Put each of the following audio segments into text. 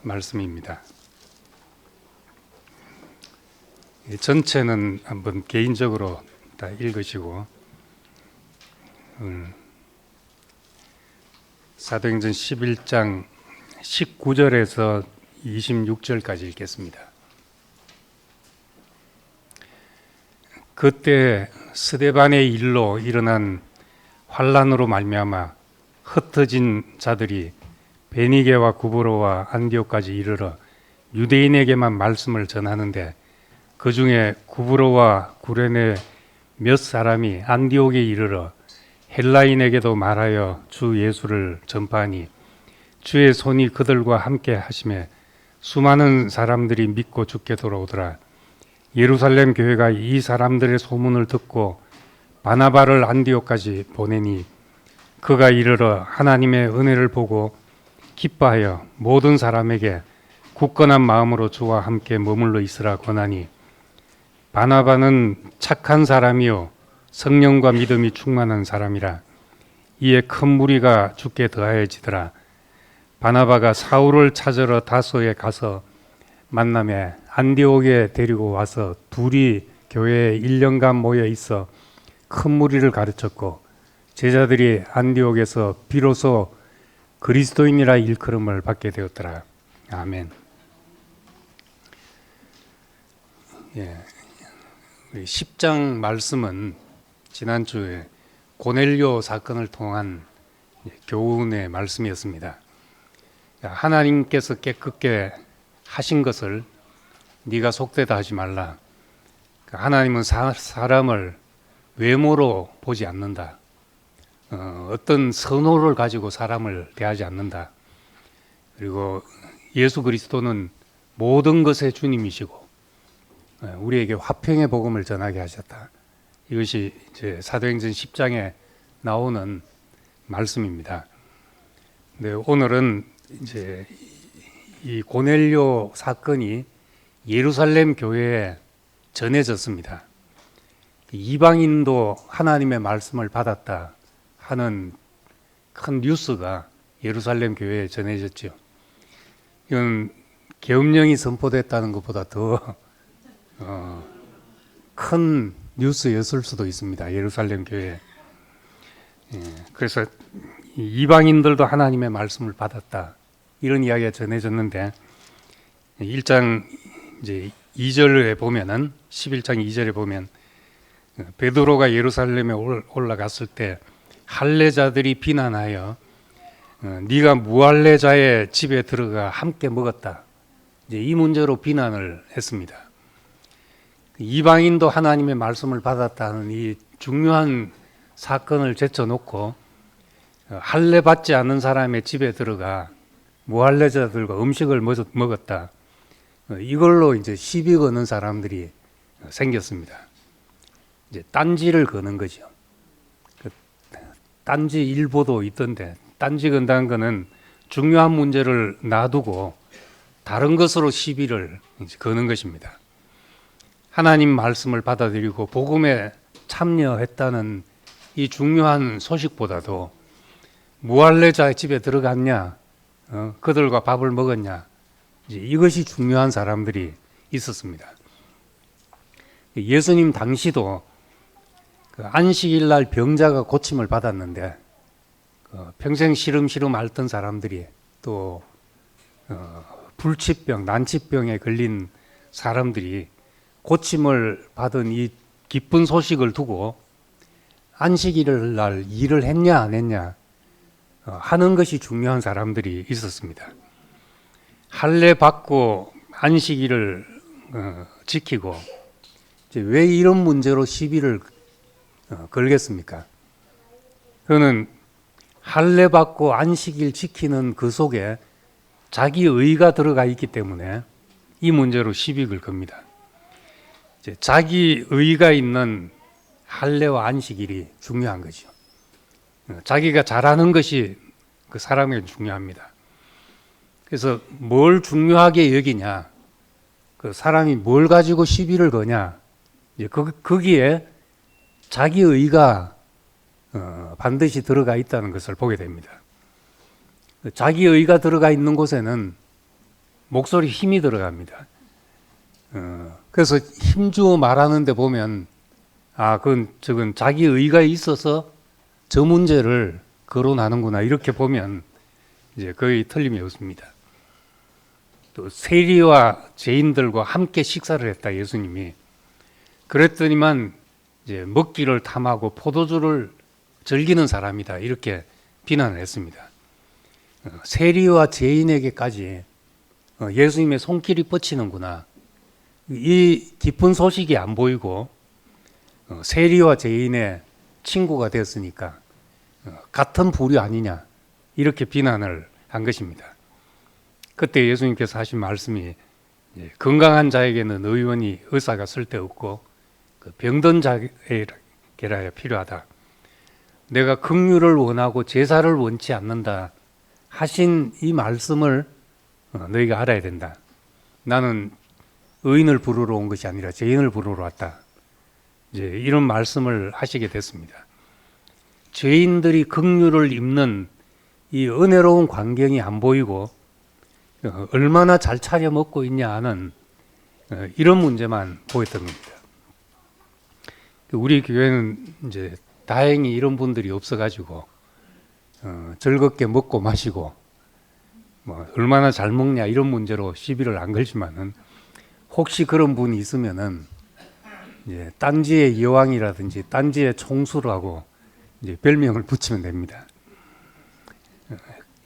말씀입니다. 전체는 한번 개인적으로 다 읽으시고 사도행전 11장 19절에서 26절까지 읽겠습니다. 그때 스데반의 일로 일어난 환란으로 말미암아 흩어진 자들이 베니게와 구브로와 안디옥까지 이르러 유대인에게만 말씀을 전하는데 그 중에 구브로와 구레네 몇 사람이 안디옥에 이르러 헬라인에게도 말하여 주 예수를 전파하니 주의 손이 그들과 함께 하심에 수많은 사람들이 믿고 주께 돌아오더라. 예루살렘 교회가 이 사람들의 소문을 듣고 바나바를 안디옥까지 보내니 그가 이르러 하나님의 은혜를 보고 기뻐하여 모든 사람에게 굳건한 마음으로 주와 함께 머물러 있으라 권하니 바나바는 착한 사람이요 성령과 믿음이 충만한 사람이라. 이에 큰 무리가 주께 더하여지더라. 바나바가 사울을 찾으러 다소에 가서 만남에 안디옥에 데리고 와서 둘이 교회에 1년간 모여 있어 큰 무리를 가르쳤고 제자들이 안디옥에서 비로소 그리스도인이라 일컬음을 받게 되었더라. 아멘. 우리 10장 말씀은 지난주에 고넬료 사건을 통한 교훈의 말씀이었습니다. 하나님께서 깨끗게 하신 것을 네가 속되다 하지 말라. 하나님은 사람을 외모로 보지 않는다. 어떤 선호를 가지고 사람을 대하지 않는다. 그리고 예수 그리스도는 모든 것의 주님이시고 우리에게 화평의 복음을 전하게 하셨다. 이것이 이제 사도행전 10장에 나오는 말씀입니다. 네, 오늘은 이제 이 고넬료 사건이 예루살렘 교회에 전해졌습니다. 이방인도 하나님의 말씀을 받았다 하는 큰 뉴스가 예루살렘 교회에 전해졌죠. 이건 계엄령이 선포됐다는 것보다 더 큰 뉴스였을 수도 있습니다. 예루살렘 교회. 그래서 이방인들도 하나님의 말씀을 받았다 이런 이야기가 전해졌는데 1장 이제 2절에 보면은 11장 2절에 보면 베드로가 예루살렘에 올라갔을 때 할례자들이 비난하여 네가 무할례자의 집에 들어가 함께 먹었다. 이제 이 문제로 비난을 했습니다. 이방인도 하나님의 말씀을 받았다는 이 중요한 사건을 제쳐놓고 할례 받지 않는 사람의 집에 들어가 무할례자들과 음식을 먹었다. 이걸로 이제 시비 거는 사람들이 생겼습니다. 이제 딴지를 거는 거죠. 딴지 일보도 있던데 딴지 건다는 거는 중요한 문제를 놔두고 다른 것으로 시비를 거는 것입니다. 하나님 말씀을 받아들이고 복음에 참여했다는 이 중요한 소식보다도 무할례자의 집에 들어갔냐, 그들과 밥을 먹었냐, 이것이 중요한 사람들이 있었습니다. 예수님 당시도 안식일 날 병자가 고침을 받았는데 평생 시름시름 앓던 사람들이 또 불치병, 난치병에 걸린 사람들이 고침을 받은 이 기쁜 소식을 두고 안식일 날 일을 했냐 안 했냐 하는 것이 중요한 사람들이 있었습니다. 할례 받고 안식일을 지키고 왜 이런 문제로 시비를 걸겠습니까? 그는 할례 받고 안식일 지키는 그 속에 자기 의가 들어가 있기 때문에 이 문제로 시비 걸 겁니다. 자기 의가 있는 할례와 안식일이 중요한 거죠. 자기가 잘하는 것이 그 사람에게 중요합니다. 그래서 뭘 중요하게 여기냐, 그 사람이 뭘 가지고 시비를 거냐, 거기에 자기 의가 반드시 들어가 있다는 것을 보게 됩니다. 자기 의가 들어가 있는 곳에는 목소리 힘이 들어갑니다. 그래서 힘주어 말하는데 보면 저건 자기 의가 있어서 저 문제를 거론하는구나 이렇게 보면 이제 거의 틀림이 없습니다. 또 세리와 죄인들과 함께 식사를 했다 예수님이. 그랬더니만 이제 먹기를 탐하고 포도주를 즐기는 사람이다 이렇게 비난을 했습니다. 세리와 죄인에게까지 예수님의 손길이 뻗치는구나. 이 깊은 소식이 안 보이고 세리와 죄인의 친구가 되었으니까 같은 부류 아니냐 이렇게 비난을 한 것입니다. 그때 예수님께서 하신 말씀이 건강한 자에게는 의사가 쓸데없고 병든 자에게라야 필요하다. 내가 긍휼을 원하고 제사를 원치 않는다 하신 이 말씀을 너희가 알아야 된다. 나는 의인을 부르러 온 것이 아니라 죄인을 부르러 왔다. 이제 이런 말씀을 하시게 됐습니다. 죄인들이 긍휼을 입는 이 은혜로운 광경이 안 보이고 얼마나 잘 차려 먹고 있냐 하는 이런 문제만 보였던 겁니다. 우리 교회는 이제 다행히 이런 분들이 없어가지고 즐겁게 먹고 마시고 얼마나 잘 먹냐 이런 문제로 시비를 안 걸지만은 혹시 그런 분이 있으면은 이제 딴지의 여왕이라든지 딴지의 총수라고 이제 별명을 붙이면 됩니다.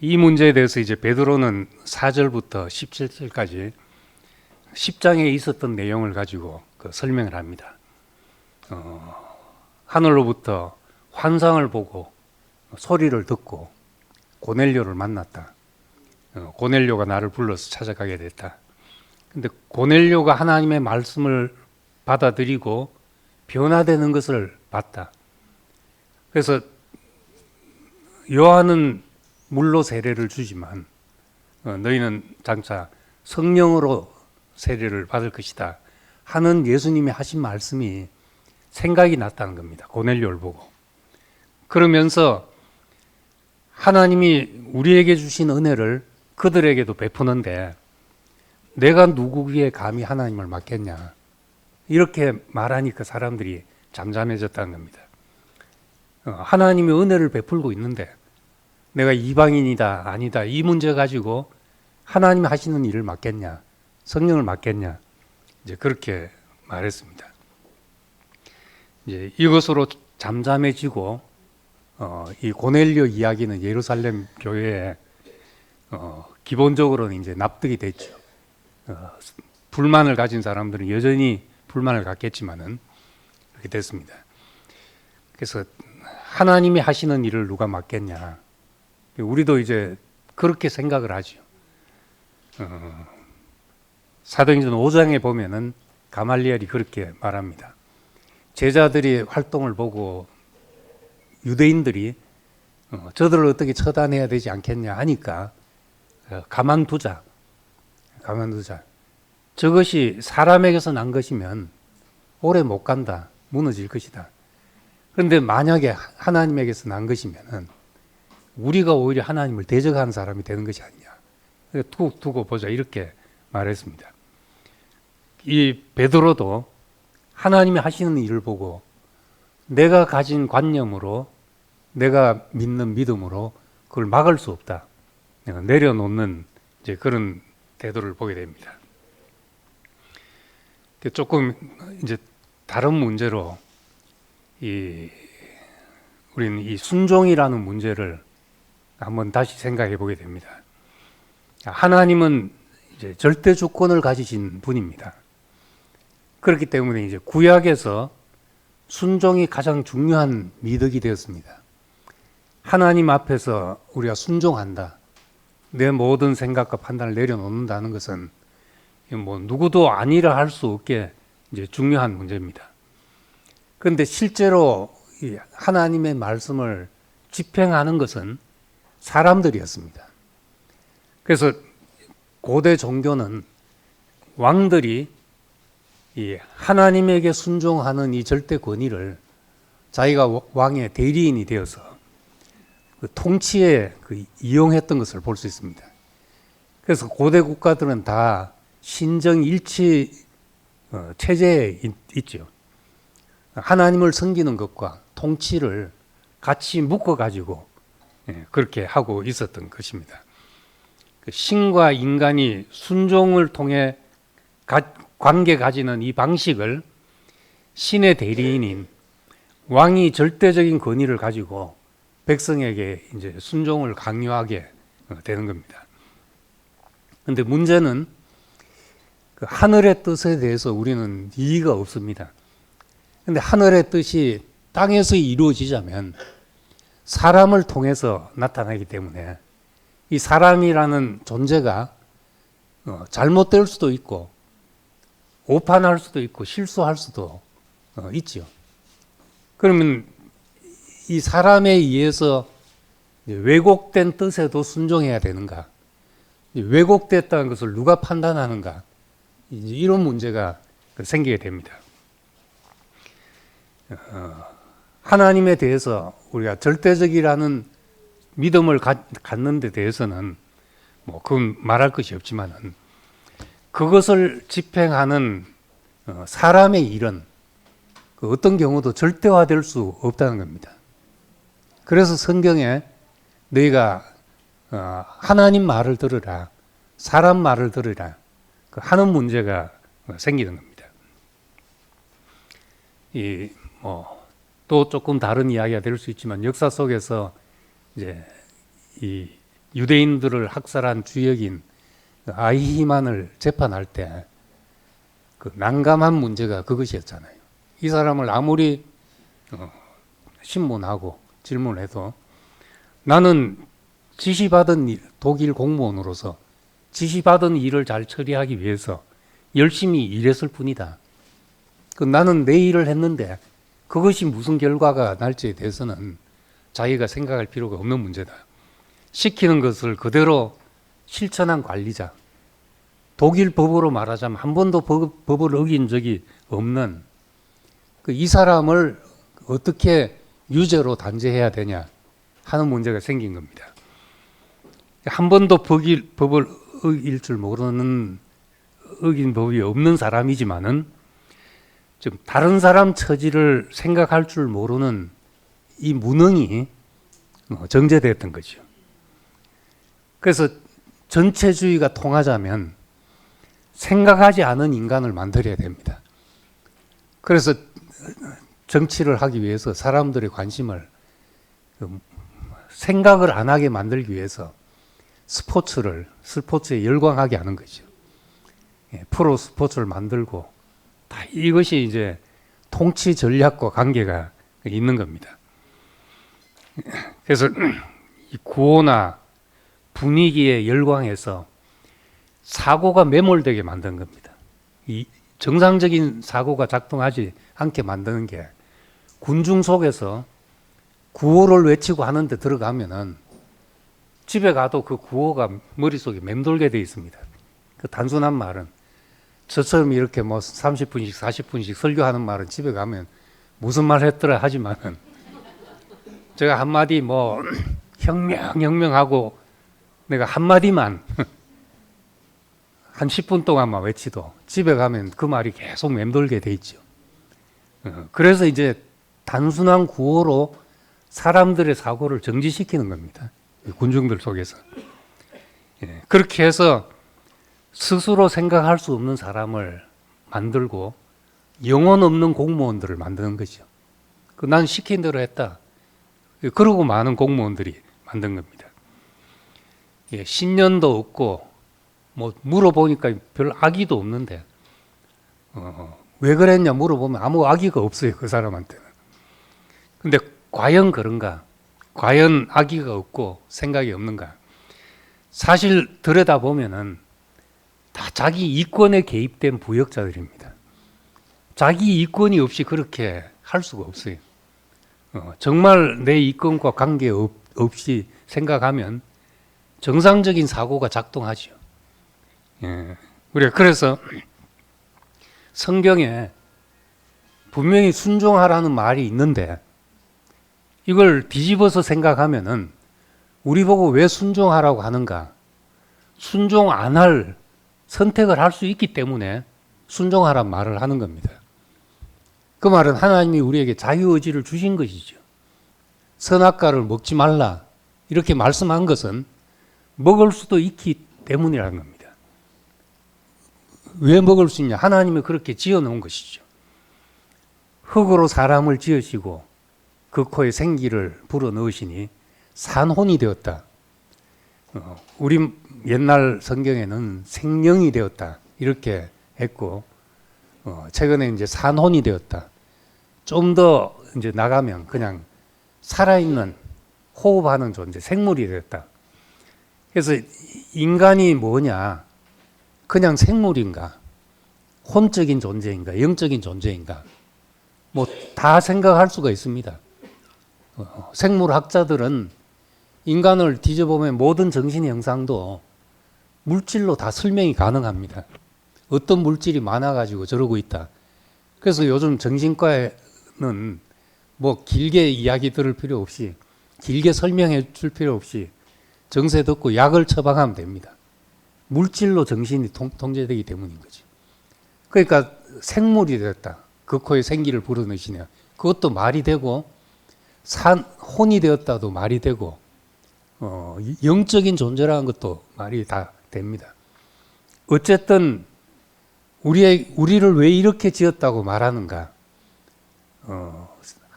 이 문제에 대해서 이제 베드로는 4절부터 17절까지 10장에 있었던 내용을 가지고 설명을 합니다. 하늘로부터 환상을 보고 소리를 듣고 고넬료를 만났다. 고넬료가 나를 불러서 찾아가게 됐다. 근데 고넬료가 하나님의 말씀을 받아들이고 변화되는 것을 봤다. 그래서 요한은 물로 세례를 주지만 너희는 장차 성령으로 세례를 받을 것이다 하는 예수님이 하신 말씀이 생각이 났다는 겁니다. 고넬료를 보고. 그러면서 하나님이 우리에게 주신 은혜를 그들에게도 베푸는데 내가 누구기에 감히 하나님을 맡겠냐 이렇게 말하니까 사람들이 잠잠해졌다는 겁니다. 하나님이 은혜를 베풀고 있는데 내가 이방인이다 아니다 이 문제 가지고 하나님이 하시는 일을 맡겠냐 성령을 맡겠냐 이제 그렇게 말했습니다. 이제 이것으로 잠잠해지고 이 고넬료 이야기는 예루살렘 교회에 기본적으로는 이제 납득이 됐죠. 불만을 가진 사람들은 여전히 불만을 갖겠지만은 그렇게 됐습니다. 그래서 하나님이 하시는 일을 누가 맡겠냐? 우리도 이제 그렇게 생각을 하죠. 사도행전 5장에 보면은 가말리엘이 그렇게 말합니다. 제자들이 활동을 보고 유대인들이 저들을 어떻게 처단해야 되지 않겠냐 하니까 가만두자. 저것이 사람에게서 난 것이면 오래 못 간다. 무너질 것이다. 그런데 만약에 하나님에게서 난 것이면은 우리가 오히려 하나님을 대적하는 사람이 되는 것이 아니냐. 두고 보자 이렇게 말했습니다. 이 베드로도 하나님이 하시는 일을 보고 내가 가진 관념으로 내가 믿는 믿음으로 그걸 막을 수 없다. 내려놓는 이제 그런 태도를 보게 됩니다. 조금 이제 다른 문제로 우리는 이 순종이라는 문제를 한번 다시 생각해 보게 됩니다. 하나님은 이제 절대 주권을 가지신 분입니다. 그렇기 때문에 이제 구약에서 순종이 가장 중요한 미덕이 되었습니다. 하나님 앞에서 우리가 순종한다. 내 모든 생각과 판단을 내려놓는다는 것은 뭐 누구도 아니라 할 수 없게 이제 중요한 문제입니다. 그런데 실제로 이 하나님의 말씀을 집행하는 것은 사람들이었습니다. 그래서 고대 종교는 왕들이 이 하나님에게 순종하는 이 절대 권위를 자기가 왕의 대리인이 되어서 그 통치에 이용했던 것을 볼 수 있습니다. 그래서 고대 국가들은 다 신정 일치 체제에 있죠. 하나님을 섬기는 것과 통치를 같이 묶어가지고 그렇게 하고 있었던 것입니다. 신과 인간이 순종을 통해 관계 가지는 이 방식을 신의 대리인인 왕이 절대적인 권위를 가지고 백성에게 이제 순종을 강요하게 되는 겁니다. 그런데 문제는 그 하늘의 뜻에 대해서 우리는 이의가 없습니다. 그런데 하늘의 뜻이 땅에서 이루어지자면 사람을 통해서 나타나기 때문에 이 사람이라는 존재가 잘못될 수도 있고 오판할 수도 있고 실수할 수도 있죠. 그러면 이 사람에 의해서 왜곡된 뜻에도 순종해야 되는가? 왜곡됐다는 것을 누가 판단하는가? 이런 문제가 생기게 됩니다. 하나님에 대해서 우리가 절대적이라는 믿음을 갖는 데 대해서는 뭐 그건 말할 것이 없지만은 그것을 집행하는 사람의 일은 그 어떤 경우도 절대화될 수 없다는 겁니다. 그래서 성경에 너희가 하나님 말을 들으라, 사람 말을 들으라 하는 문제가 생기는 겁니다. 또 조금 다른 이야기가 될 수 있지만 역사 속에서 이제 이 유대인들을 학살한 주역인 아히만을 재판할 때 그 난감한 문제가 그것이었잖아요. 이 사람을 아무리 신문하고 질문해도 나는 지시받은 독일 공무원으로서 지시받은 일을 잘 처리하기 위해서 열심히 일했을 뿐이다. 나는 내 일을 했는데 그것이 무슨 결과가 날지에 대해서는 자기가 생각할 필요가 없는 문제다. 시키는 것을 그대로 실천한 관리자, 독일 법으로 말하자면 한 번도 법을 어긴 적이 없는 이 사람을 어떻게 유죄로 단죄해야 되냐 하는 문제가 생긴 겁니다. 한 번도 법을 어길 줄 모르는 어긴 법이 없는 사람이지만은 좀 다른 사람 처지를 생각할 줄 모르는 이 무능이 정제되었던 거죠. 그래서 전체주의가 통하자면 생각하지 않은 인간을 만들어야 됩니다. 그래서 정치를 하기 위해서 사람들의 관심을 생각을 안 하게 만들기 위해서 스포츠에 열광하게 하는 거죠. 프로 스포츠를 만들고 다 이것이 이제 통치 전략과 관계가 있는 겁니다. 그래서 이 구호나 분위기에 열광해서 사고가 매몰되게 만든 겁니다. 이 정상적인 사고가 작동하지 않게 만드는 게 군중 속에서 구호를 외치고 하는데 들어가면은 집에 가도 그 구호가 머릿속에 맴돌게 돼 있습니다. 그 단순한 말은 저처럼 이렇게 뭐 30분씩 40분씩 설교하는 말은 집에 가면 무슨 말 했더라 하지만은 제가 한마디 뭐 혁명하고 내가 한마디만 한 10분 동안만 외치도 집에 가면 그 말이 계속 맴돌게 돼 있죠. 그래서 이제 단순한 구호로 사람들의 사고를 정지시키는 겁니다. 군중들 속에서. 그렇게 해서 스스로 생각할 수 없는 사람을 만들고 영혼 없는 공무원들을 만드는 거죠. 난 시킨 대로 했다. 그러고 많은 공무원들이 만든 겁니다. 신념도 없고 뭐 물어보니까 별 악의도 없는데 왜 그랬냐 물어보면 아무 악의가 없어요. 그 사람한테는. 근데 과연 그런가? 과연 악의가 없고 생각이 없는가? 사실 들여다보면은 다 자기 이권에 개입된 부역자들입니다. 자기 이권이 없이 그렇게 할 수가 없어요. 정말 내 이권과 관계없이 생각하면 정상적인 사고가 작동하죠. 그래서 성경에 분명히 순종하라는 말이 있는데 이걸 뒤집어서 생각하면은 우리 보고 왜 순종하라고 하는가? 순종 안 할 선택을 할 수 있기 때문에 순종하란 말을 하는 겁니다. 그 말은 하나님이 우리에게 자유의지를 주신 것이죠. 선악과를 먹지 말라 이렇게 말씀한 것은 먹을 수도 있기 때문이라는 겁니다. 왜 먹을 수 있냐? 하나님이 그렇게 지어놓은 것이죠. 흙으로 사람을 지으시고 그 코에 생기를 불어넣으시니 산혼이 되었다. 우리 옛날 성경에는 생명이 되었다 이렇게 했고, 최근에 이제 산혼이 되었다. 좀 더 이제 나가면 그냥 살아있는 호흡하는 존재, 생물이 되었다. 그래서 인간이 뭐냐? 그냥 생물인가? 혼적인 존재인가? 영적인 존재인가? 뭐 다 생각할 수가 있습니다. 생물학자들은 인간을 뒤져보면 모든 정신의 형상도 물질로 다 설명이 가능합니다. 어떤 물질이 많아가지고 저러고 있다. 그래서 요즘 정신과에는 뭐 길게 이야기 들을 필요 없이, 길게 설명해 줄 필요 없이 정세 듣고 약을 처방하면 됩니다. 물질로 정신이 통제되기 때문인 거죠. 그러니까 생물이 됐다. 그 코에 생기를 불어넣으시냐. 그것도 말이 되고, 혼이 되었다도 말이 되고, 영적인 존재라는 것도 말이 다 됩니다. 어쨌든 우리를 왜 이렇게 지었다고 말하는가?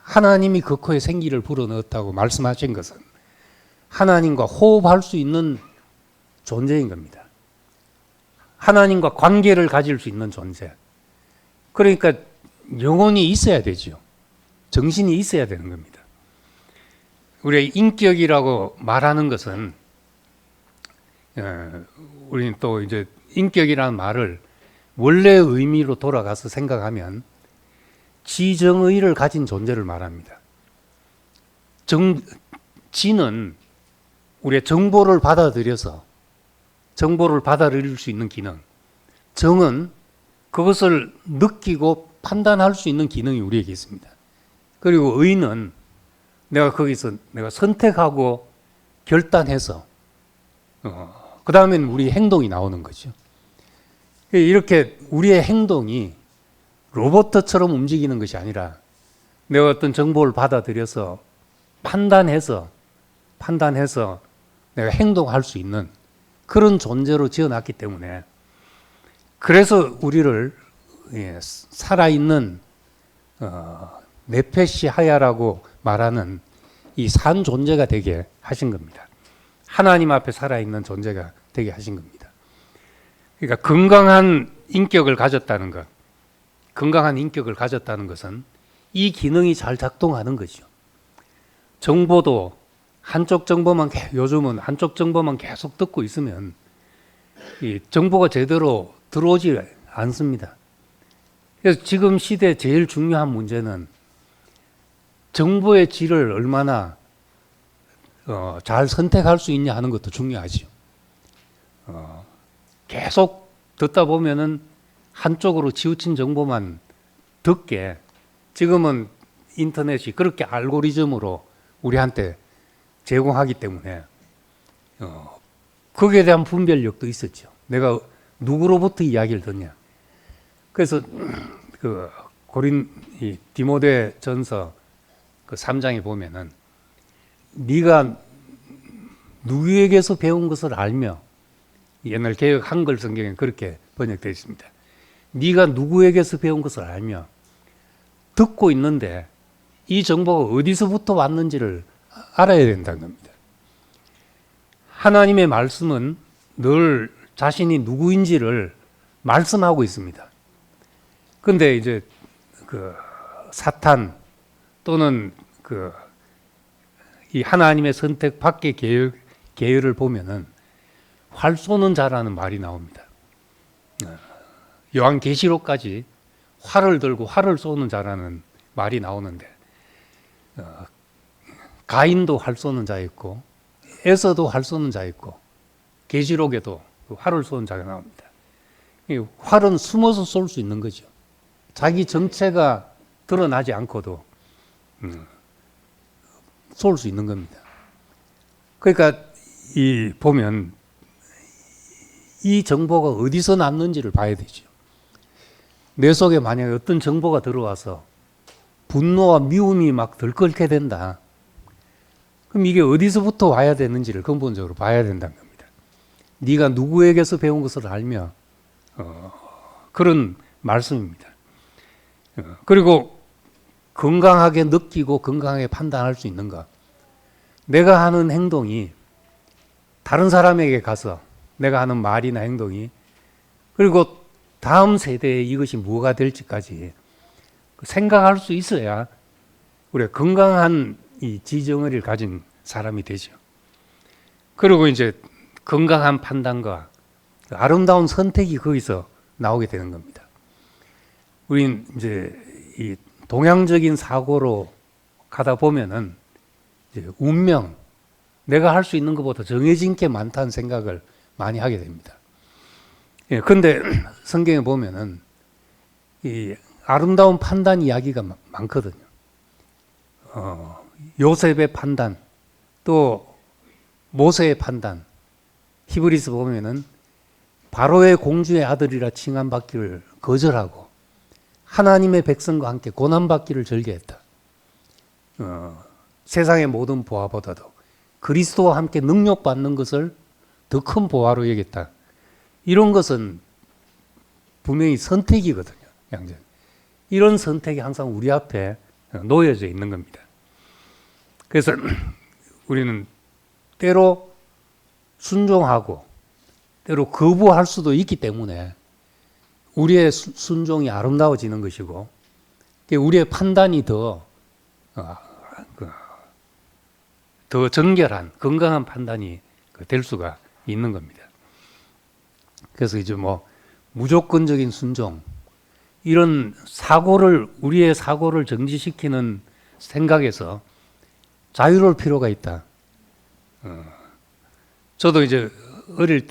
하나님이 그 코에 생기를 불어넣었다고 말씀하신 것은 하나님과 호흡할 수 있는 존재인 겁니다. 하나님과 관계를 가질 수 있는 존재. 그러니까 영혼이 있어야 되죠. 정신이 있어야 되는 겁니다. 우리가 인격이라고 말하는 것은, 우리는 또 이제 인격이라는 말을 원래의 의미로 돌아가서 생각하면 지정의를 가진 존재를 말합니다. 지는 우리의 정보를 받아들여서 정보를 받아들일 수 있는 기능, 정은 그것을 느끼고 판단할 수 있는 기능이 우리에게 있습니다. 그리고 의는 내가 거기서 내가 선택하고 결단해서 그 다음엔 우리 행동이 나오는 거죠. 이렇게 우리의 행동이 로봇처럼 움직이는 것이 아니라 내가 어떤 정보를 받아들여서 판단해서 내가 행동할 수 있는 그런 존재로 지어놨기 때문에, 그래서 우리를 살아있는 네페시 하야라고 말하는 이 산 존재가 되게 하신 겁니다. 하나님 앞에 살아있는 존재가 되게 하신 겁니다. 그러니까 건강한 인격을 가졌다는 것, 건강한 인격을 가졌다는 것은 이 기능이 잘 작동하는 거죠. 정보도 요즘은 한쪽 정보만 계속 듣고 있으면 이 정보가 제대로 들어오지 않습니다. 그래서 지금 시대 제일 중요한 문제는 정보의 질을 얼마나 잘 선택할 수 있냐 하는 것도 중요하죠. 계속 듣다 보면은 한쪽으로 치우친 정보만 듣게, 지금은 인터넷이 그렇게 알고리즘으로 우리한테 제공하기 때문에 거기에 대한 분별력도 있었죠. 내가 누구로부터 이야기를 듣냐. 그래서 그 디모데 전서 그 3장에 보면은 네가 누구에게서 배운 것을 알며, 옛날 개역 한글 성경에 그렇게 번역되어 있습니다. 네가 누구에게서 배운 것을 알며 듣고 있는데 이 정보가 어디서부터 왔는지를 알아야 된다는 겁니다. 하나님의 말씀은 늘 자신이 누구인지를 말씀하고 있습니다. 그런데 이제 그 사탄 또는 이 하나님의 선택 밖의 계열을 보면은 활 쏘는 자라는 말이 나옵니다. 요한계시록까지 활을 들고 활을 쏘는 자라는 말이 나오는데, 가인도 활 쏘는 자 있고 에서도 활 쏘는 자 있고 계시록에도 활을 쏘는 자가 나옵니다. 활은 숨어서 쏠 수 있는 거죠. 자기 정체가 드러나지 않고도 쏠 수 있는 겁니다. 그러니까 보면 이 정보가 어디서 났는지를 봐야 되죠. 내 속에 만약에 어떤 정보가 들어와서 분노와 미움이 막 들끓게 된다. 그럼 이게 어디서부터 와야 되는지를 근본적으로 봐야 된다는 겁니다. 네가 누구에게서 배운 것을 알며 그런 말씀입니다. 그리고 건강하게 느끼고 건강하게 판단할 수 있는가? 내가 하는 행동이 다른 사람에게 가서 내가 하는 말이나 행동이 그리고 다음 세대에 이것이 뭐가 될지까지 생각할 수 있어야 우리가 건강한 이 지정의를 가진 사람이 되죠. 그리고 이제 건강한 판단과 아름다운 선택이 거기서 나오게 되는 겁니다. 우린 이제 이 동양적인 사고로 가다 보면은 이제 운명, 내가 할 수 있는 것보다 정해진 게 많다는 생각을 많이 하게 됩니다. 예, 근데 성경에 보면은 이 아름다운 판단 이야기가 많거든요. 요셉의 판단, 또 모세의 판단. 히브리서 보면은 바로의 공주의 아들이라 칭함받기를 거절하고 하나님의 백성과 함께 고난받기를 절개했다. 세상의 모든 보화보다도 그리스도와 함께 능력받는 것을 더 큰 보화로 여겼다. 이런 것은 분명히 선택이거든요. 양전. 이런 선택이 항상 우리 앞에 놓여져 있는 겁니다. 그래서 우리는 때로 순종하고 때로 거부할 수도 있기 때문에 우리의 순종이 아름다워지는 것이고 우리의 판단이 더 정결한 건강한 판단이 될 수가 있는 겁니다. 그래서 이제 무조건적인 순종 이런 우리의 사고를 정지시키는 생각에서 자유로울 필요가 있다. 저도 이제 어릴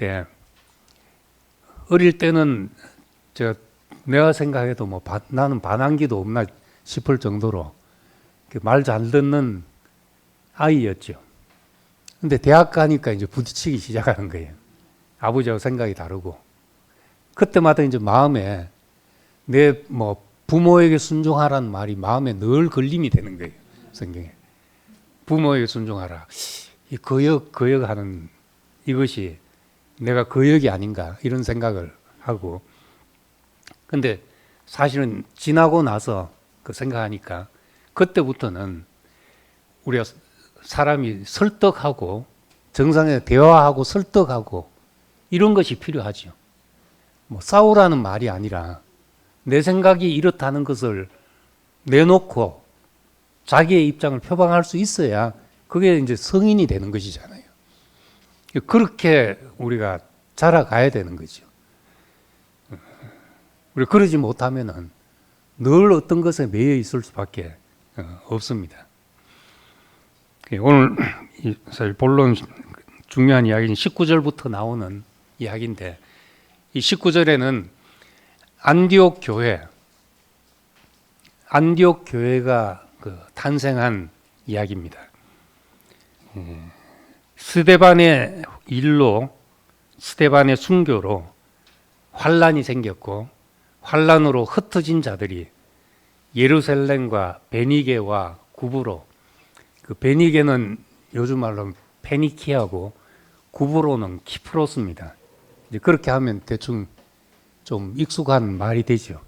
때는 내가 생각해도 나는 반항기도 없나 싶을 정도로 말 잘 듣는 아이였죠. 근데 대학 가니까 이제 부딪히기 시작하는 거예요. 아버지하고 생각이 다르고. 그때마다 이제 마음에 내 부모에게 순종하라는 말이 마음에 늘 걸림이 되는 거예요. 성경에. 부모에게 순종하라. 이 거역하는 이것이 내가 거역이 아닌가 이런 생각을 하고. 근데 사실은 지나고 나서 생각하니까 그때부터는 우리가 사람이 설득하고 정상에 대화하고 설득하고 이런 것이 필요하죠. 싸우라는 말이 아니라 내 생각이 이렇다는 것을 내놓고 자기의 입장을 표방할 수 있어야 그게 이제 성인이 되는 것이잖아요. 그렇게 우리가 자라가야 되는 거죠. 우리 그러지 못하면은 늘 어떤 것에 매여 있을 수밖에 없습니다. 오늘 사실 본론 중요한 이야기는 19절부터 나오는 이야기인데 이 19절에는 안디옥 교회가 탄생한 이야기입니다. 스데반의 일로 스데반의 순교로 환란이 생겼고 환란으로 흩어진 자들이 예루살렘과 베니게와 구브로 베니게는 요즘 말로 페니키아고 구브로는 키프로스입니다. 이제 그렇게 하면 대충 좀 익숙한 말이 되죠.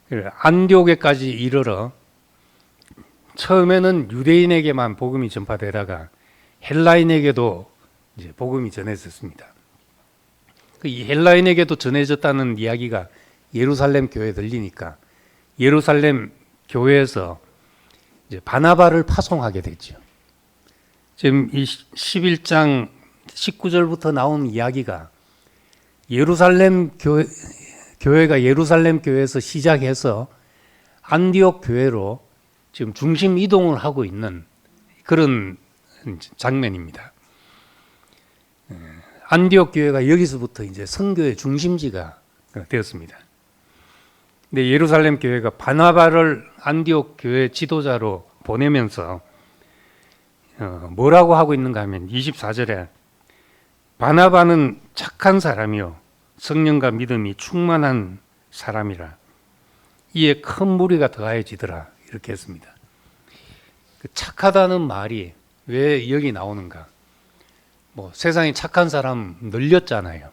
안디옥에까지 이르러 처음에는 유대인에게만 복음이 전파되다가 헬라인에게도 이제 복음이 전해졌습니다. 이 헬라인에게도 전해졌다는 이야기가 예루살렘 교회에 들리니까 예루살렘 교회에서 이제 바나바를 파송하게 됐죠. 지금 이 11장 19절부터 나온 이야기가 예루살렘 교회가 예루살렘 교회에서 시작해서 안디옥 교회로 지금 중심 이동을 하고 있는 그런 장면입니다. 안디옥 교회가 여기서부터 이제 선교의 중심지가 되었습니다. 근데 예루살렘 교회가 바나바를 안디옥 교회 지도자로 보내면서 뭐라고 하고 있는가 하면 24절에 바나바는 착한 사람이요 성령과 믿음이 충만한 사람이라 이에 큰 무리가 더하여지더라 이렇게 했습니다. 그 착하다는 말이 왜 여기 나오는가? 뭐 세상에 착한 사람 늘렸잖아요.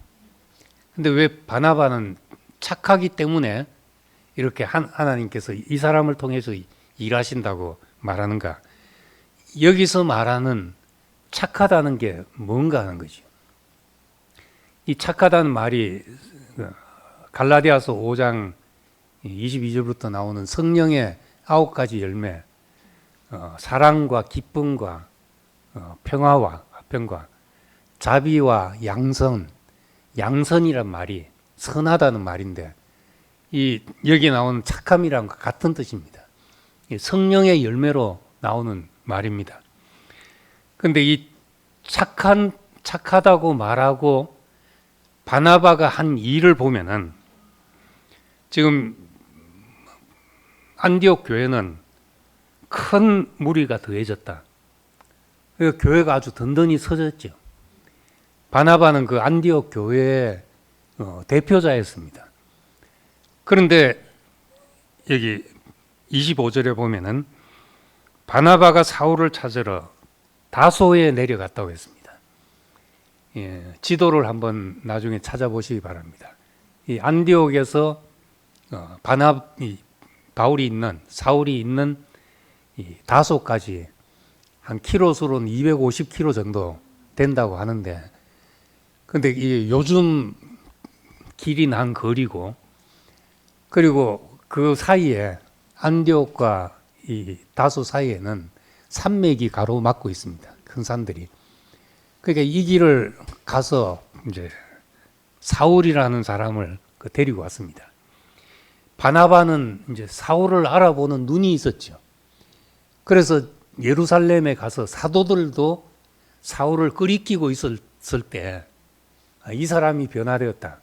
근데 왜 바나바는 착하기 때문에 이렇게 하나님께서 이 사람을 통해서 일하신다고 말하는가? 여기서 말하는 착하다는 게 뭔가 하는 거죠. 이 착하다는 말이 갈라디아서 5장 22절부터 나오는 성령의 9가지 열매, 사랑과 기쁨과 평화와 자비와 양선이란 말이 선하다는 말인데 여기 나오는 착함이랑 같은 뜻입니다. 성령의 열매로 나오는 말입니다. 그런데 이 착하다고 말하고 바나바가 한 일을 보면은 지금 안디옥 교회는 큰 무리가 더해졌다. 그러니까 교회가 아주 든든히 서졌죠. 바나바는 그 안디옥 교회의 대표자였습니다. 그런데 여기 25절에 보면은 바나바가 사울을 찾으러 다소에 내려갔다고 했습니다. 예, 지도를 한번 나중에 찾아보시기 바랍니다. 이 안디옥에서 사울이 있는 이 다소까지 한 키로수로는 250km 정도 된다고 하는데, 근데 이 요즘 길이 난 거리고, 그리고 그 사이에 안디옥과 이 다소 사이에는 산맥이 가로막고 있습니다. 큰 산들이. 그러니까 이 길을 가서 이제 사울이라는 사람을 데리고 왔습니다. 바나바는 이제 사울을 알아보는 눈이 있었죠. 그래서 예루살렘에 가서 사도들도 사울을 끄리끼고 있었을 때 이 사람이 변화되었다.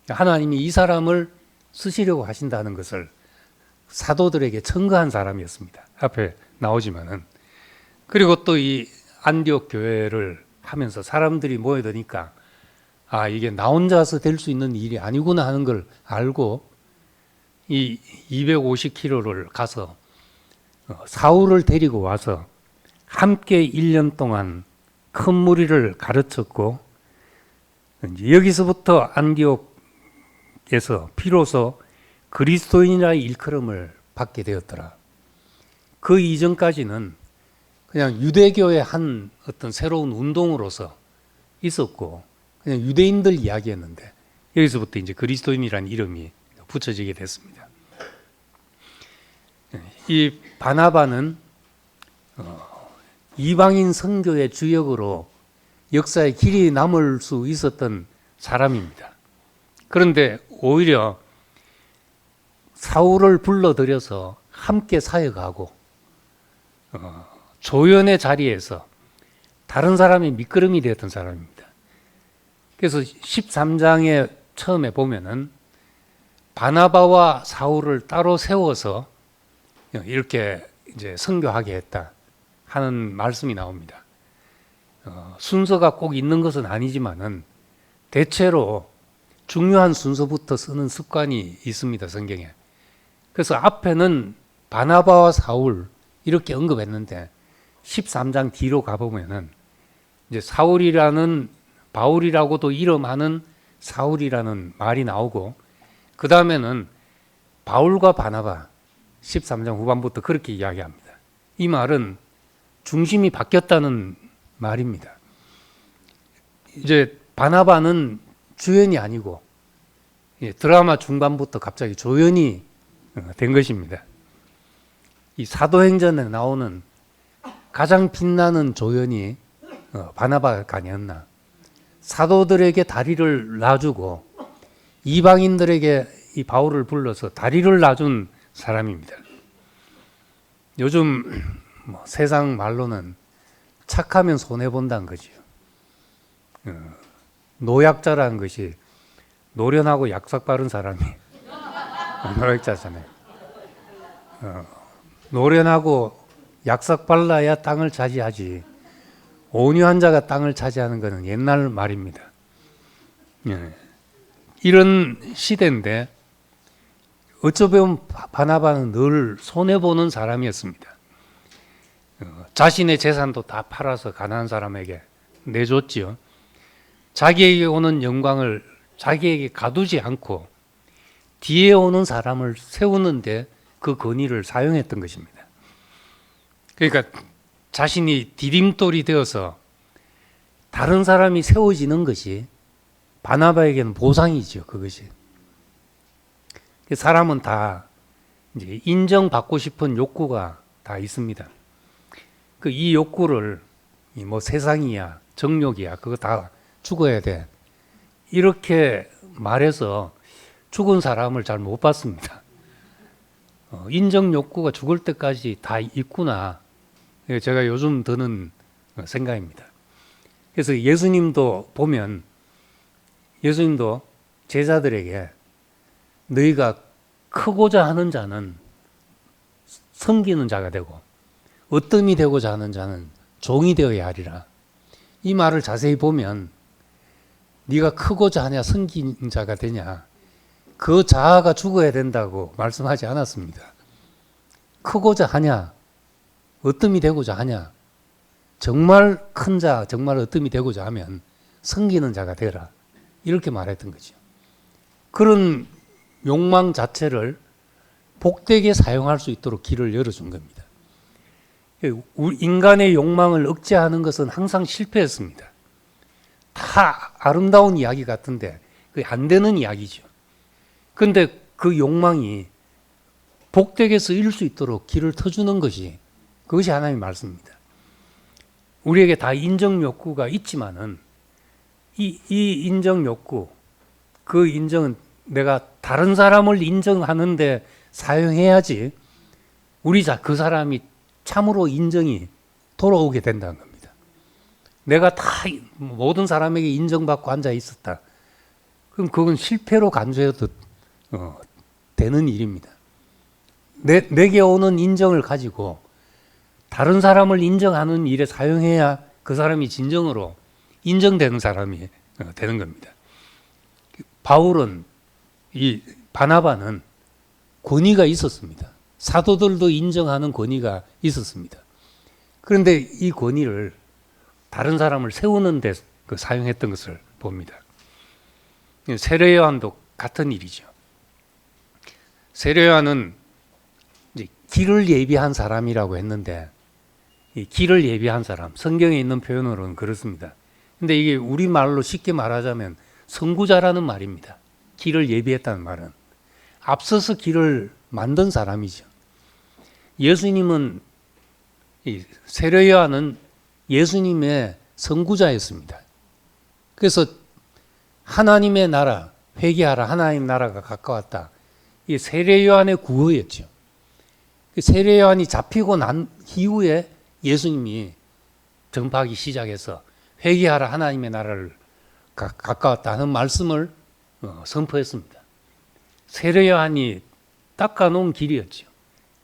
하나님이 이 사람을 쓰시려고 하신다는 것을 사도들에게 청거한 사람이었습니다. 앞에 나오지만은. 그리고 또 이 안디옥 교회를 하면서 사람들이 모여드니까 이게 나 혼자서 될 수 있는 일이 아니구나 하는 걸 알고 이 250km를 가서 사울을 데리고 와서 함께 1년 동안 큰 무리를 가르쳤고, 이제 여기서부터 안디옥에서 비로소 그리스도인이라의 일컬음을 받게 되었더라. 그 이전까지는 그냥 유대교의 한 어떤 새로운 운동으로서 있었고 그냥 유대인들 이야기였는데, 여기서부터 이제 그리스도인이라는 이름이 붙여지게 됐습니다. 이 바나바는 이방인 선교의 주역으로 역사에 길이 남을 수 있었던 사람입니다. 그런데 오히려 사울을 불러들여서 함께 사역하고 조연의 자리에서 다른 사람의 밑거름이 되었던 사람입니다. 그래서 13장에 처음에 보면은 바나바와 사울을 따로 세워서 이렇게 이제 선교하게 했다 하는 말씀이 나옵니다. 순서가 꼭 있는 것은 아니지만은 대체로 중요한 순서부터 쓰는 습관이 있습니다, 성경에. 그래서 앞에는 바나바와 사울 이렇게 언급했는데 13장 뒤로 가보면은 이제 사울이라는, 바울이라고도 이름하는 사울이라는 말이 나오고, 그 다음에는 바울과 바나바 13장 후반부터 그렇게 이야기합니다. 이 말은 중심이 바뀌었다는 말입니다. 이제 바나바는 주연이 아니고 드라마 중반부터 갑자기 조연이 된 것입니다. 이 사도행전에 나오는 가장 빛나는 조연이 바나바가 아니었나. 사도들에게 다리를 놔주고 이방인들에게 이 바울을 불러서 다리를 놔준 사람입니다. 요즘 세상 말로는 착하면 손해본다는 거죠. 노약자라는 것이 노련하고 약삭 빠른 사람이 노약자잖아요. 노련하고 약삭 발라야 땅을 차지하지 온유한 자가 땅을 차지하는 것은 옛날 말입니다. 예. 이런 시대인데 어쩌면 바나바는 늘 손해보는 사람이었습니다. 자신의 재산도 다 팔아서 가난한 사람에게 내줬지요. 자기에게 오는 영광을 자기에게 가두지 않고 뒤에 오는 사람을 세우는데 그 권위를 사용했던 것입니다. 그러니까 자신이 디딤돌이 되어서 다른 사람이 세워지는 것이 바나바에게는 보상이죠. 그것이. 사람은 다 이제 인정받고 싶은 욕구가 다 있습니다. 이 욕구를 뭐 세상이야, 정욕이야, 그거 다 죽어야 돼. 이렇게 말해서 죽은 사람을 잘 못 봤습니다. 인정 욕구가 죽을 때까지 다 있구나. 제가 요즘 드는 생각입니다. 그래서 예수님도 보면 예수님도 제자들에게 너희가 크고자 하는 자는 섬기는 자가 되고 어뜸이 되고자 하는 자는 종이 되어야 하리라. 이 말을 자세히 보면 네가 크고자 하냐 섬기는 자가 되냐 그 자아가 죽어야 된다고 말씀하지 않았습니다. 크고자 하냐 어뜸이 되고자 하냐 정말 큰 자 정말 어뜸이 되고자 하면 섬기는 자가 되라 이렇게 말했던 거죠. 그런 욕망 자체를 복되게 사용할 수 있도록 길을 열어준 겁니다. 인간의 욕망을 억제하는 것은 항상 실패했습니다. 다 아름다운 이야기 같은데 그게 안 되는 이야기죠. 그런데 그 욕망이 복되게 쓰일 수 있도록 길을 터주는 것이 그것이 하나님의 말씀입니다. 우리에게 다 인정 욕구가 있지만은 이 인정 욕구, 그 인정은 내가 다른 사람을 인정하는데 사용해야지 그 사람이 참으로 인정이 돌아오게 된다는 겁니다. 내가 다 모든 사람에게 인정받고 앉아 있었다. 그럼 그건 실패로 간주해도 되는 일입니다. 내게 오는 인정을 가지고 다른 사람을 인정하는 일에 사용해야 그 사람이 진정으로 인정되는 사람이 되는 겁니다. 바울은 이 바나바는 권위가 있었습니다. 사도들도 인정하는 권위가 있었습니다. 그런데 이 권위를 다른 사람을 세우는 데 사용했던 것을 봅니다. 세례 요한도 같은 일이죠. 세례 요한은 이제 길을 예비한 사람이라고 했는데 이 길을 예비한 사람, 성경에 있는 표현으로는 그렇습니다. 근데 이게 우리말로 쉽게 말하자면 선구자라는 말입니다. 길을 예비했다는 말은 앞서서 길을 만든 사람이죠. 예수님은 세례 요한은 예수님의 선구자였습니다. 그래서 하나님의 나라, 회개하라 하나님 나라가 가까웠다. 이 세례 요한의 구호였죠. 세례 요한이 잡히고 난 이후에 예수님이 전파하기 시작해서 회개하라 하나님의 나라를 가까웠다 하는 말씀을 선포했습니다. 세례 요한이 닦아놓은 길이었죠.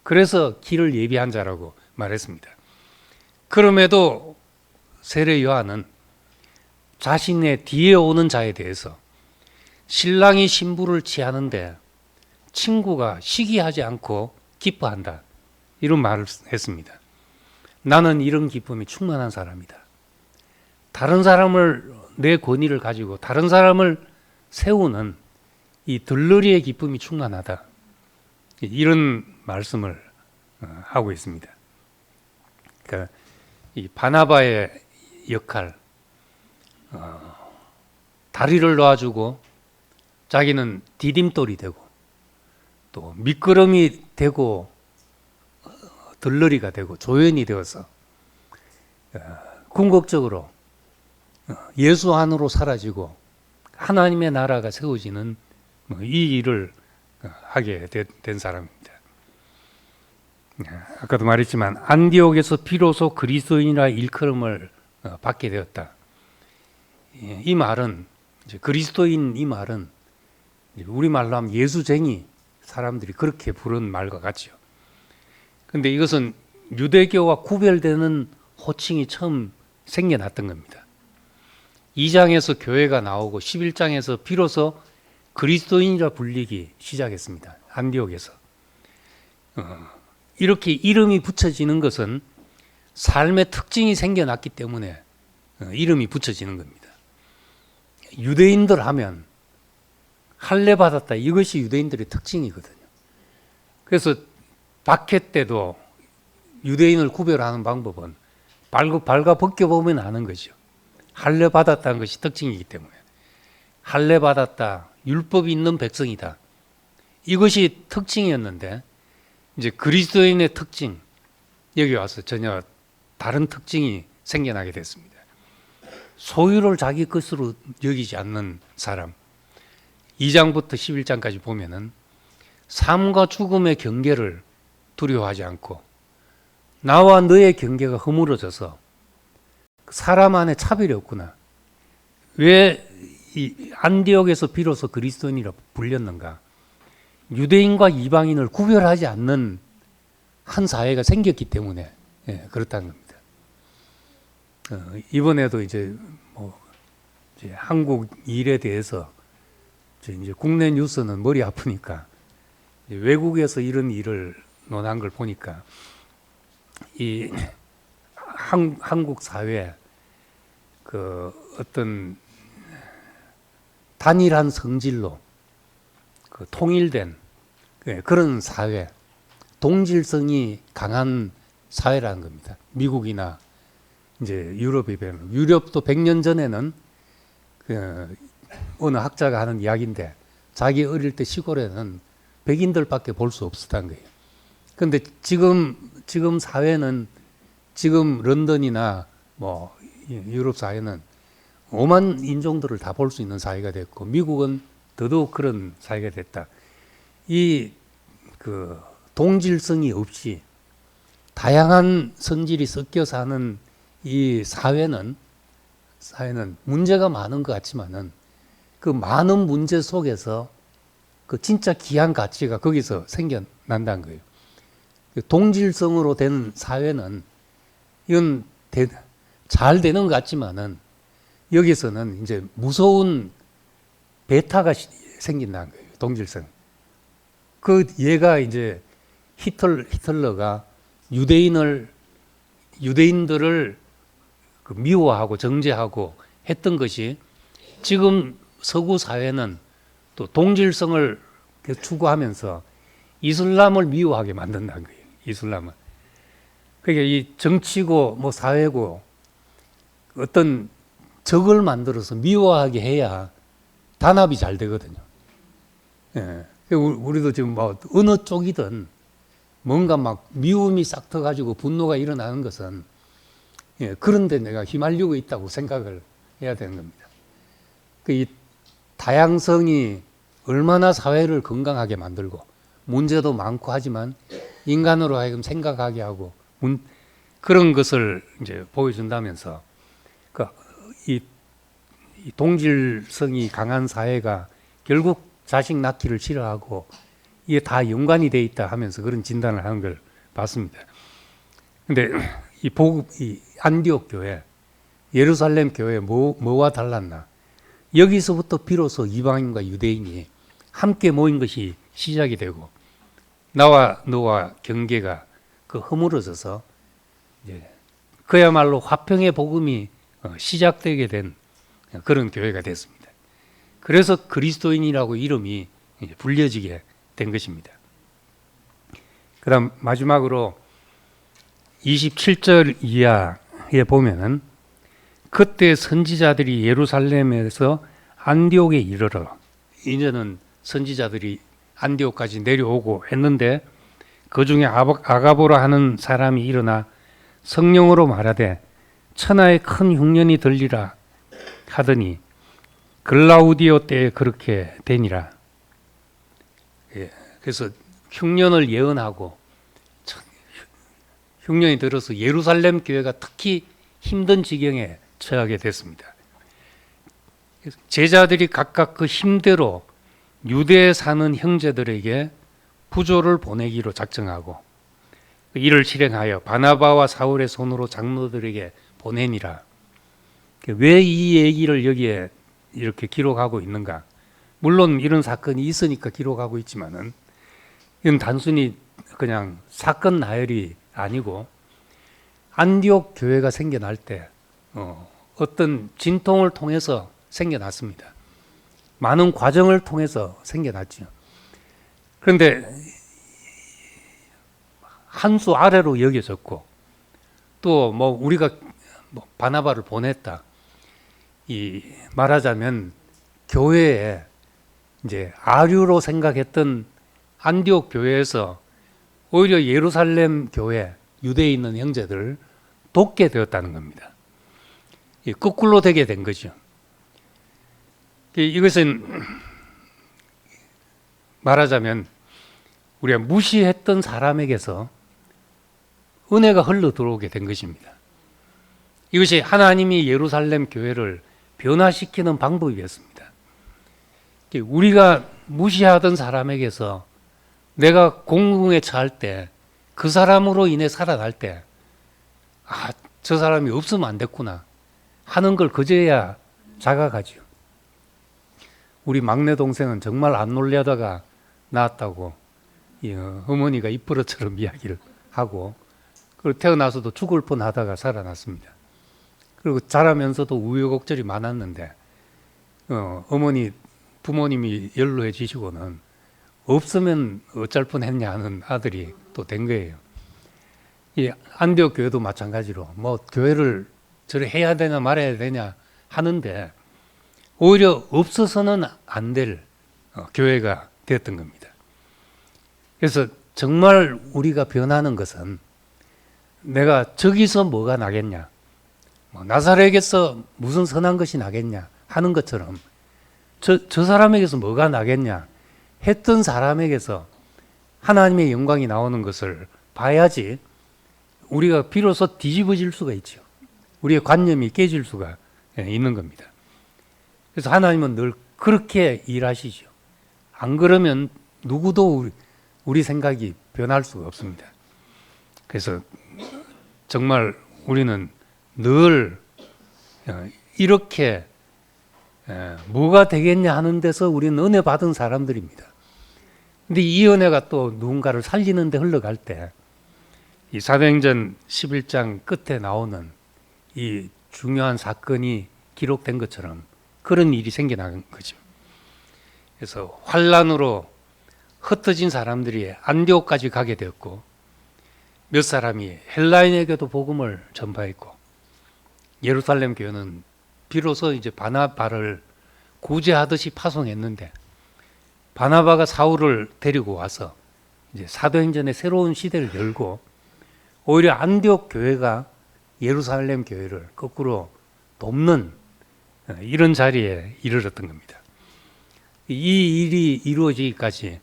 그래서 길을 예비한 자라고 말했습니다. 그럼에도 세례 요한은 자신의 뒤에 오는 자에 대해서 신랑이 신부를 취하는데 친구가 시기하지 않고 기뻐한다. 이런 말을 했습니다. 나는 이런 기쁨이 충만한 사람이다. 다른 사람을 내 권위를 가지고 다른 사람을 세우는 이 들러리의 기쁨이 충만하다. 이런 말씀을 하고 있습니다. 그러니까 이 바나바의 역할, 다리를 놓아주고 자기는 디딤돌이 되고 또 미끄럼이 되고 들러리가 되고 조연이 되어서 궁극적으로 예수 안으로 사라지고 하나님의 나라가 세워지는 이 일을 하게 된 사람입니다. 아까도 말했지만 안디옥에서 비로소 그리스도인이라 일컬음을 받게 되었다. 이 말은 그리스도인 이 말은 우리말로 하면 예수쟁이 사람들이 그렇게 부른 말과 같죠. 그런데 이것은 유대교와 구별되는 호칭이 처음 생겨났던 겁니다. 2장에서 교회가 나오고 11장에서 비로소 그리스도인이라 불리기 시작했습니다. 안디옥에서. 이렇게 이름이 붙여지는 것은 삶의 특징이 생겨났기 때문에 이름이 붙여지는 겁니다. 유대인들 하면 할례 받았다. 이것이 유대인들의 특징이거든요. 그래서 박해 때도 유대인을 구별하는 방법은 발가 벗겨보면 아는 거죠. 할례 받았다는 것이 특징이기 때문에. 할례 받았다. 율법이 있는 백성이다. 이것이 특징이었는데 이제 그리스도인의 특징, 여기 와서 전혀 다른 특징이 생겨나게 됐습니다. 소유를 자기 것으로 여기지 않는 사람. 2장부터 11장까지 보면은 삶과 죽음의 경계를 두려워하지 않고 나와 너의 경계가 허물어져서 사람 안에 차별이 없구나. 왜 이 안디옥에서 비로소 그리스도인이라 불렸는가? 유대인과 이방인을 구별하지 않는 한 사회가 생겼기 때문에 그렇다는 겁니다. 이번에도 이제 한국 일에 대해서 이제 국내 뉴스는 머리 아프니까 외국에서 이런 일을 논한 걸 보니까 이 한국 사회 그 어떤 단일한 성질로 그 통일된 그런 사회, 동질성이 강한 사회라는 겁니다. 미국이나 이제 유럽에 비하면 유럽도 100년 전에는 어느 학자가 하는 이야기인데 자기 어릴 때 시골에는 백인들밖에 볼 수 없었다는 거예요. 그런데 지금 사회는 지금 런던이나 뭐 유럽 사회는 오만 인종들을 다 볼 수 있는 사회가 됐고 미국은 더더욱 그런 사회가 됐다. 이 그 동질성이 없이 다양한 성질이 섞여 사는 이 사회는 문제가 많은 것 같지만은 그 많은 문제 속에서 그 진짜 귀한 가치가 거기서 생겨난다는 거예요. 동질성으로 된 사회는 이건 잘 되는 것 같지만은 여기서는 이제 무서운 배타가 생긴다는 거예요. 동질성. 그 얘가 이제 히틀러가 유대인들을 그 미워하고 정죄하고 했던 것이 지금 서구 사회는 또 동질성을 추구하면서 이슬람을 미워하게 만든다는 거예요. 이슬람을. 그러니까 이 정치고 뭐 사회고 어떤 적을 만들어서 미워하게 해야 단합이 잘 되거든요. 예. 우리도 지금 뭐 어느 쪽이든 뭔가 막 미움이 싹 터가지고 분노가 일어나는 것은 그런데 내가 휘말리고 있다고 생각을 해야 되는 겁니다. 이 다양성이 얼마나 사회를 건강하게 만들고 문제도 많고 하지만 인간으로 하여금 생각하게 하고 그런 것을 이제 보여준다면서 이 동질성이 강한 사회가 결국 자식 낳기를 싫어하고 이게 다 연관이 돼 있다 하면서 그런 진단을 하는 걸 봤습니다. 근데 이 안디옥 교회, 예루살렘 교회 뭐와 달랐나? 여기서부터 비로소 이방인과 유대인이 함께 모인 것이 시작이 되고 나와 너와 경계가 허물어져서 이제 그야말로 화평의 복음이 시작되게 된 그런 교회가 됐습니다. 그래서 그리스도인이라고 이름이 불려지게 된 것입니다. 그 다음 마지막으로 27절 이하에 보면은 그때 선지자들이 예루살렘에서 안디옥에 이르러 이제는 선지자들이 안디옥까지 내려오고 했는데 그 중에 아가보라 하는 사람이 일어나 성령으로 말하되 천하에 큰 흉년이 들리라 하더니 글라우디오 때에 그렇게 되니라. 그래서 흉년을 예언하고 흉년이 들어서 예루살렘 교회가 특히 힘든 지경에 처하게 됐습니다. 제자들이 각각 그 힘대로 유대에 사는 형제들에게 부조를 보내기로 작정하고 이를 실행하여 바나바와 사울의 손으로 장로들에게 보내니라. 왜 이 얘기를 여기에 이렇게 기록하고 있는가? 물론 이런 사건이 있으니까 기록하고 있지만은 이건 단순히 그냥 사건 나열이 아니고 안디옥 교회가 생겨날 때 어떤 진통을 통해서 생겨났습니다. 많은 과정을 통해서 생겨났죠. 그런데 한 수 아래로 여겨졌고 또 뭐 우리가 바나바를 보냈다. 이 말하자면 교회에 이제 아류로 생각했던 안디옥 교회에서 오히려 예루살렘 교회 유대에 있는 형제들을 돕게 되었다는 겁니다. 거꾸로 되게 된 거죠. 이것은 말하자면 우리가 무시했던 사람에게서 은혜가 흘러 들어오게 된 것입니다. 이것이 하나님이 예루살렘 교회를 변화시키는 방법이었습니다. 우리가 무시하던 사람에게서 내가 공궁에 처할 때 그 사람으로 인해 살아날 때 저 사람이 없으면 안 됐구나 하는 걸 그제야 자각하죠. 우리 막내 동생은 정말 안 놀려다가 낳았다고 어머니가 입버릇처럼 이야기를 하고 그리고 태어나서도 죽을 뻔하다가 살아났습니다. 그리고 자라면서도 우여곡절이 많았는데 어머니 부모님이 연로해지시고는 없으면 어쩔 뻔했냐 하는 아들이 또 된 거예요. 이 안디옥 교회도 마찬가지로 뭐 교회를 저래 해야 되냐 말아야 되냐 하는데 오히려 없어서는 안 될 교회가 되었던 겁니다. 그래서 정말 우리가 변하는 것은 내가 저기서 뭐가 나겠냐, 나사렛에서 무슨 선한 것이 나겠냐 하는 것처럼 저 사람에게서 뭐가 나겠냐 했던 사람에게서 하나님의 영광이 나오는 것을 봐야지 우리가 비로소 뒤집어질 수가 있죠. 우리의 관념이 깨질 수가 있는 겁니다. 그래서 하나님은 늘 그렇게 일하시죠. 안 그러면 누구도 우리 생각이 변할 수가 없습니다. 그래서 정말 우리는 늘 이렇게 뭐가 되겠냐 하는 데서 우리는 은혜 받은 사람들입니다. 근데 이 은혜가 또 누군가를 살리는 데 흘러갈 때 이 사도행전 11장 끝에 나오는 이 중요한 사건이 기록된 것처럼 그런 일이 생겨난 거죠. 그래서 환란으로 흩어진 사람들이 안디옥까지 가게 되었고 몇 사람이 헬라인에게도 복음을 전파했고 예루살렘 교회는 비로소 이제 바나바를 구제하듯이 파송했는데 바나바가 사울을 데리고 와서 이제 사도행전의 새로운 시대를 열고 오히려 안디옥 교회가 예루살렘 교회를 거꾸로 돕는 이런 자리에 이르렀던 겁니다. 이 일이 이루어지기까지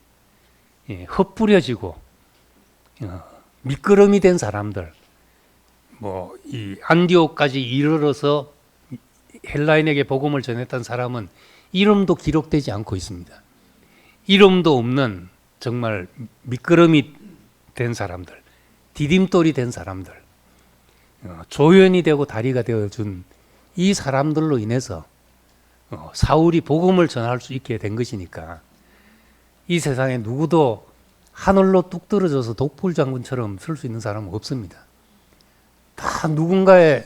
헛부려지고 미끄럼이 된 사람들, 이 안디옥까지 이르러서 헬라인에게 복음을 전했던 사람은 이름도 기록되지 않고 있습니다. 이름도 없는 정말 미끄럼이 된 사람들, 디딤돌이 된 사람들, 조연이 되고 다리가 되어준 이 사람들로 인해서 사울이 복음을 전할 수 있게 된 것이니까 이 세상에 누구도 하늘로 뚝 떨어져서 독불장군처럼 설 수 있는 사람은 없습니다. 다 누군가의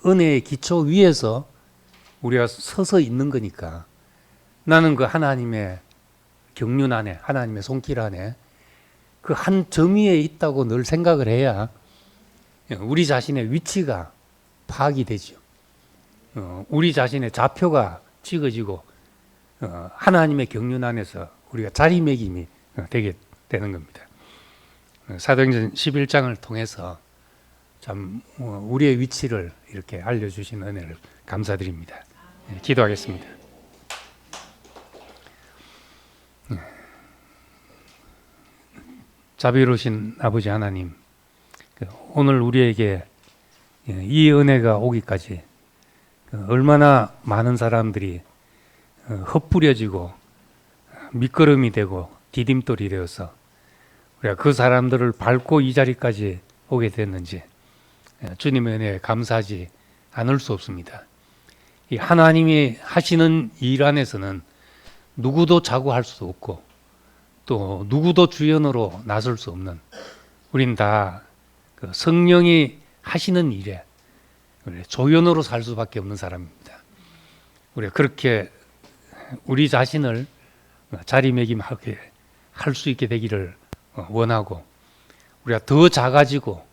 은혜의 기초 위에서 우리가 서서 있는 거니까 나는 그 하나님의 경륜 안에, 하나님의 손길 안에 그 한 점 위에 있다고 늘 생각을 해야 우리 자신의 위치가 파악이 되죠. 우리 자신의 좌표가 찍어지고 하나님의 경륜 안에서 우리가 자리매김이 되게 되는 겁니다. 사도행전 11장을 통해서 참 우리의 위치를 이렇게 알려주신 은혜를 감사드립니다. 기도하겠습니다. 자비로우신 아버지 하나님, 오늘 우리에게 이 은혜가 오기까지 얼마나 많은 사람들이 헛부려지고 미끄럼이 되고 디딤돌이 되어서 우리가 그 사람들을 밟고 이 자리까지 오게 됐는지 주님의 은혜에 감사하지 않을 수 없습니다. 이 하나님이 하시는 일 안에서는 누구도 자고할 수 없고 또 누구도 주연으로 나설 수 없는, 우린 다 그 성령이 하시는 일에 조연으로 살 수밖에 없는 사람입니다. 우리 그렇게 우리 자신을 자리매김하게 할 수 있게 되기를 원하고, 우리가 더 작아지고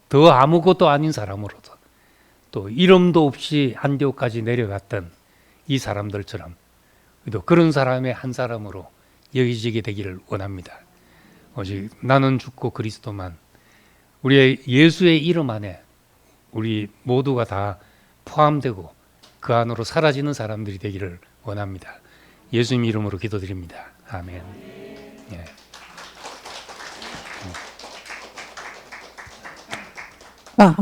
더 아무것도 아닌 사람으로도 또 이름도 없이 안디옥까지 내려갔던 이 사람들처럼 또 그런 사람의 한 사람으로 여기지게 되기를 원합니다. 오직 나는 죽고 그리스도만, 우리의 예수의 이름 안에 우리 모두가 다 포함되고 그 안으로 사라지는 사람들이 되기를 원합니다. 예수님 이름으로 기도드립니다. 아멘. 예. 아,